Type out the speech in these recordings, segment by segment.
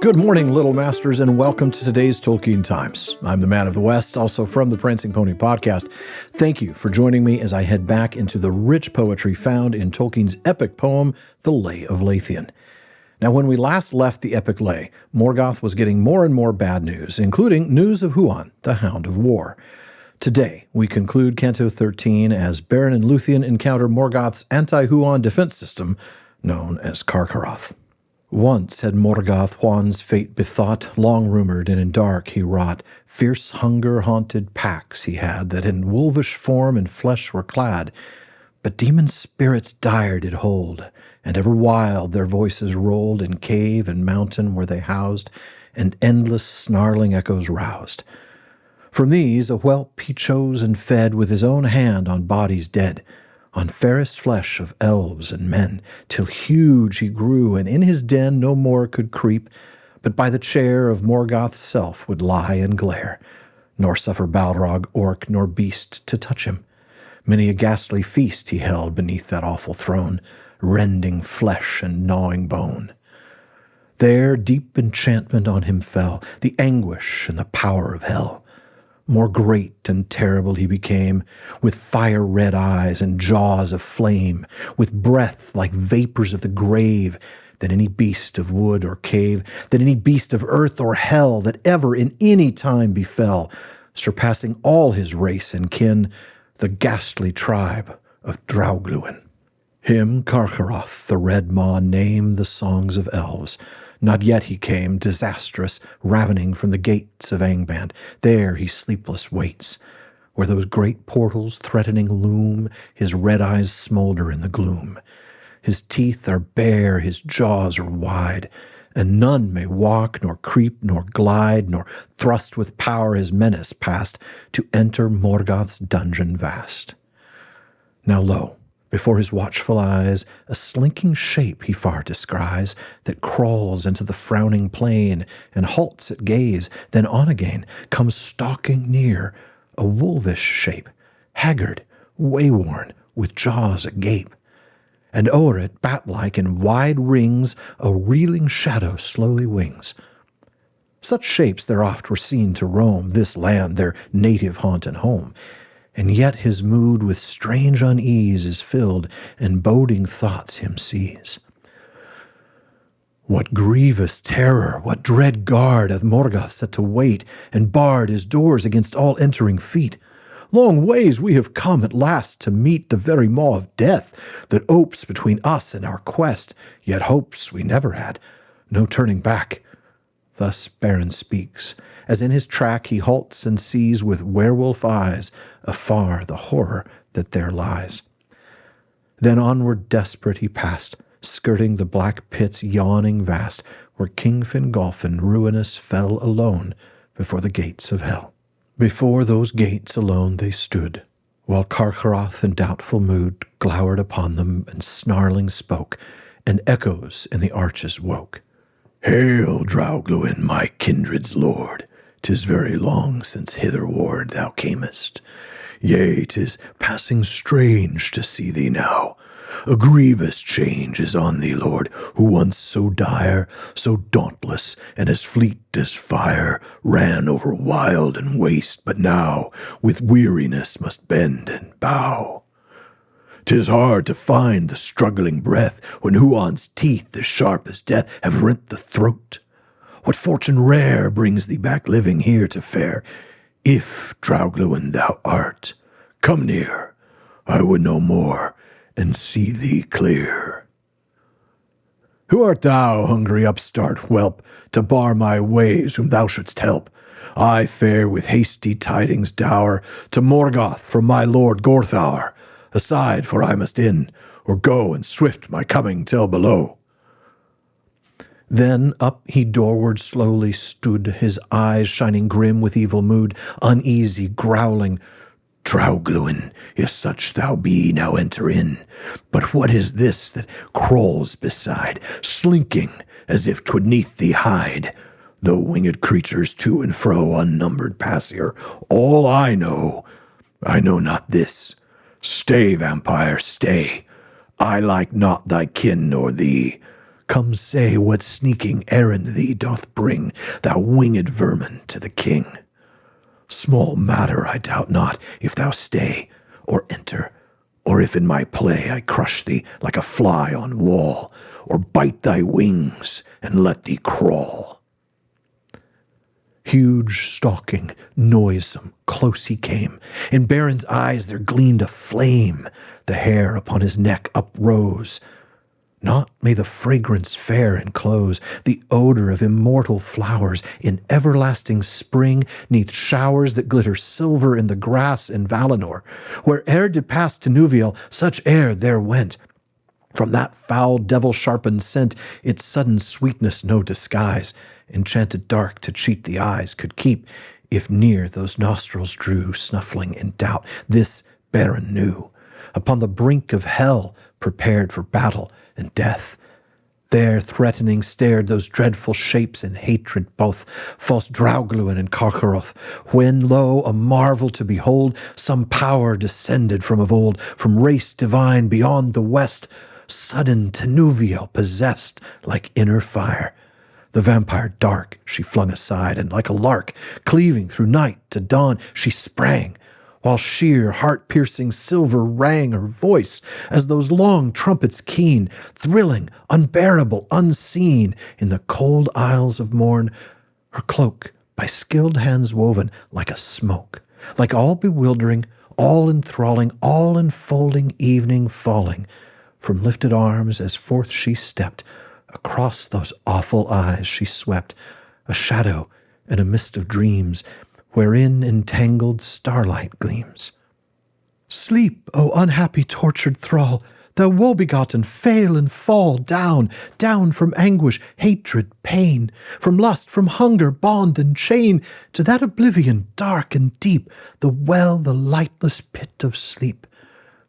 Good morning, Little Masters, and welcome to today's Tolkien Times. I'm the Man of the West, also from the Prancing Pony podcast. Thank you for joining me as I head back into the rich poetry found in Tolkien's epic poem, The Lay of Lúthien. Now, when we last left the epic lay, Morgoth was getting more and more bad news, including news of Huan, the Hound of War. Today, we conclude Canto 13 as Beren and Lúthien encounter Morgoth's anti-Huan defense system, known as Carcharoth. Once had Morgoth Huan's fate bethought, long rumored and in dark he wrought. Fierce hunger-haunted packs he had, that in wolvish form and flesh were clad. But demon spirits dire did hold, and ever wild their voices rolled in cave and mountain where they housed, and endless snarling echoes roused. From these a whelp he chose and fed with his own hand on bodies dead, on fairest flesh of elves and men, till huge he grew, and in his den no more could creep, but by the chair of Morgoth's self would lie and glare, nor suffer Balrog, orc, nor beast to touch him. Many a ghastly feast he held beneath that awful throne, rending flesh and gnawing bone. There deep enchantment on him fell, the anguish and the power of hell. More great and terrible he became, with fire-red eyes and jaws of flame, with breath like vapors of the grave, than any beast of wood or cave, than any beast of earth or hell that ever in any time befell, surpassing all his race and kin, the ghastly tribe of Draugluin. Him Carcharoth, the Red Maw, name the songs of elves. Not yet he came, disastrous, ravening from the gates of Angband. There he sleepless waits. Where those great portals threatening loom, his red eyes smolder in the gloom. His teeth are bare, his jaws are wide, and none may walk, nor creep, nor glide, nor thrust with power his menace past, to enter Morgoth's dungeon vast. Now lo, before his watchful eyes, a slinking shape he far descries, that crawls into the frowning plain, and halts at gaze, then on again, comes stalking near, a wolvish shape, haggard, wayworn, with jaws agape. And o'er it, bat-like in wide rings, a reeling shadow slowly wings. Such shapes there oft were seen to roam this land, their native haunt and home. And yet his mood with strange unease is filled, and boding thoughts him seize. What grievous terror, what dread guard hath Morgoth set to wait, and barred his doors against all entering feet? Long ways we have come at last to meet the very maw of death that opes between us and our quest, yet hopes we never had, no turning back. Thus Beren speaks, as in his track he halts and sees with werewolf eyes afar the horror that there lies. Then onward desperate he passed, skirting the black pits yawning vast, where King Fingolfin ruinous fell alone before the gates of hell. Before those gates alone they stood, while Carcharoth in doubtful mood glowered upon them and snarling spoke, and echoes in the arches woke. "Hail, Draugluin, my kindred's lord! 'Tis very long since hitherward thou camest. Yea, 'tis passing strange to see thee now. A grievous change is on thee, lord, who once so dire, so dauntless, and as fleet as fire, ran over wild and waste, but now with weariness must bend and bow. 'Tis hard to find the struggling breath, when Huan's teeth, as sharp as death, have rent the throat. What fortune rare brings thee back living here to fare? If Draugluin thou art, come near, I would know more, and see thee clear." "Who art thou, hungry upstart whelp, to bar my ways whom thou shouldst help? I fare with hasty tidings dour to Morgoth from my lord Gorthaur. Aside, for I must in, or go and swift my coming tell below." Then up he doorward slowly stood, his eyes shining grim with evil mood, uneasy, growling, "Draugluin, if such thou be, now enter in. But what is this that crawls beside, slinking as if 'twould 'neath thee hide? Though winged creatures to and fro unnumbered pass here, all I know not this. Stay, vampire, stay. I like not thy kin nor thee. Come say what sneaking errand thee doth bring, thou winged vermin, to the king. Small matter, I doubt not, if thou stay or enter, or if in my play I crush thee like a fly on wall, or bite thy wings and let thee crawl. Huge, stalking, noisome, close he came. In Beren's eyes there gleamed a flame. The hair upon his neck uprose. Naught may the fragrance fair enclose, the odor of immortal flowers in everlasting spring, neath showers that glitter silver in the grass in Valinor. Where'er did pass Tinuviel, such air there went. From that foul devil-sharpened scent, its sudden sweetness no disguise, enchanted dark to cheat the eyes could keep, if near those nostrils drew, snuffling in doubt. This Beren knew. Upon the brink of hell, prepared for battle and death. There threatening stared those dreadful shapes in hatred both, false Draugluin and Carcharoth, when, lo, a marvel to behold, some power descended from of old, from race divine beyond the west, sudden Tinuviel possessed like inner fire. The vampire dark she flung aside, and like a lark, cleaving through night to dawn, she sprang, while sheer, heart-piercing silver rang her voice, as those long trumpets keen, thrilling, unbearable, unseen, in the cold aisles of morn, her cloak, by skilled hands woven, like a smoke, like all bewildering, all enthralling, all enfolding evening falling, from lifted arms as forth she stepped, across those awful eyes she swept, a shadow and a mist of dreams, wherein entangled starlight gleams. Sleep, O unhappy tortured thrall, thou woe-begotten, fail and fall down, down from anguish, hatred, pain, from lust, from hunger, bond and chain, to that oblivion dark and deep, the well, the lightless pit of sleep.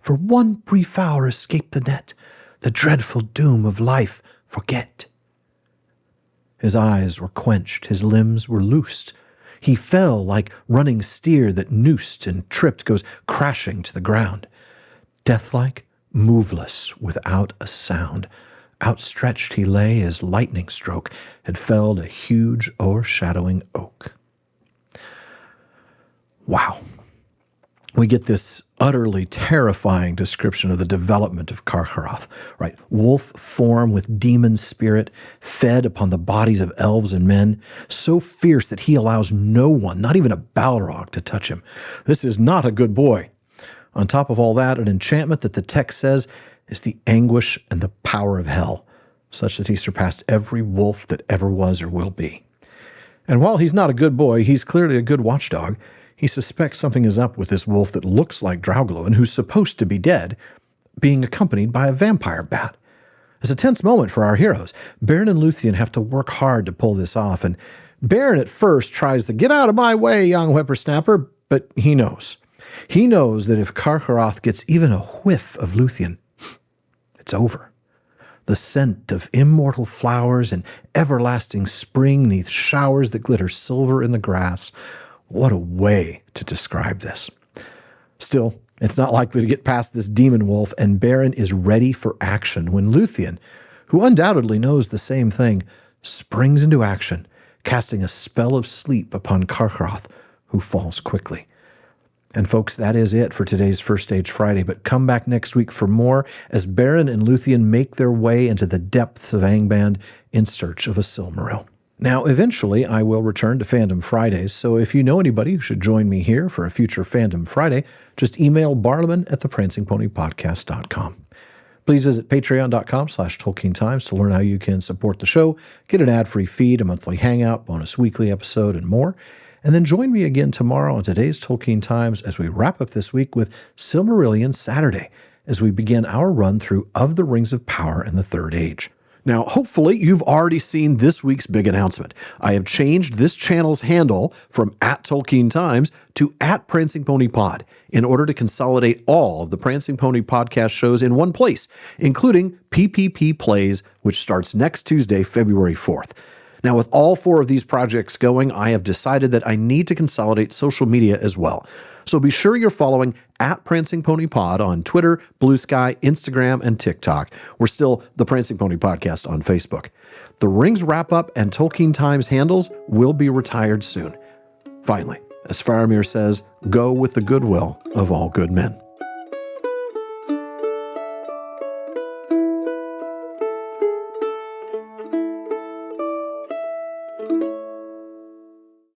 For one brief hour escape the net, the dreadful doom of life forget. His eyes were quenched, his limbs were loosed. He fell like running steer that noosed and tripped goes crashing to the ground. Deathlike, moveless, without a sound, outstretched he lay as lightning stroke had felled a huge o'ershadowing oak. Wow. We get this utterly terrifying description of the development of Carcharoth, right? Wolf form with demon spirit, fed upon the bodies of elves and men, so fierce that he allows no one, not even a Balrog, to touch him. This is not a good boy. On top of all that, an enchantment that the text says is the anguish and the power of hell, such that he surpassed every wolf that ever was or will be. And while he's not a good boy, he's clearly a good watchdog. He suspects something is up with this wolf that looks like Draugluin, who's supposed to be dead, being accompanied by a vampire bat. It's a tense moment for our heroes. Beren and Lúthien have to work hard to pull this off, and Beren at first tries to get out of my way, young whippersnapper, but he knows. He knows that if Carcharoth gets even a whiff of Lúthien, it's over. The scent of immortal flowers and everlasting spring neath showers that glitter silver in the grass. What a way to describe this. Still, it's not likely to get past this demon wolf, and Beren is ready for action when Lúthien, who undoubtedly knows the same thing, springs into action, casting a spell of sleep upon Carcharoth, who falls quickly. And folks, that is it for today's First Stage Friday, but come back next week for more as Beren and Lúthien make their way into the depths of Angband in search of a Silmaril. Now, eventually, I will return to Fandom Fridays, so if you know anybody who should join me here for a future Fandom Friday, just email barliman@theprancingponypodcast.com. Please visit patreon.com/TolkienTimes to learn how you can support the show, get an ad-free feed, a monthly hangout, bonus weekly episode, and more. And then join me again tomorrow on today's Tolkien Times as we wrap up this week with Silmarillion Saturday, as we begin our run through Of the Rings of Power and the Third Age. Now, hopefully, you've already seen this week's big announcement. I have changed this channel's handle from @TolkienTimes to @PrancingPonyPod in order to consolidate all of the Prancing Pony podcast shows in one place, including PPP Plays, which starts next Tuesday, February 4th. Now, with all 4 of these projects going, I have decided that I need to consolidate social media as well. So be sure you're following at Prancing Pony Pod on Twitter, Blue Sky, Instagram, and TikTok. We're still the Prancing Pony Podcast on Facebook. The Rings Wrap-Up and Tolkien Times handles will be retired soon. Finally, as Faramir says, go with the goodwill of all good men.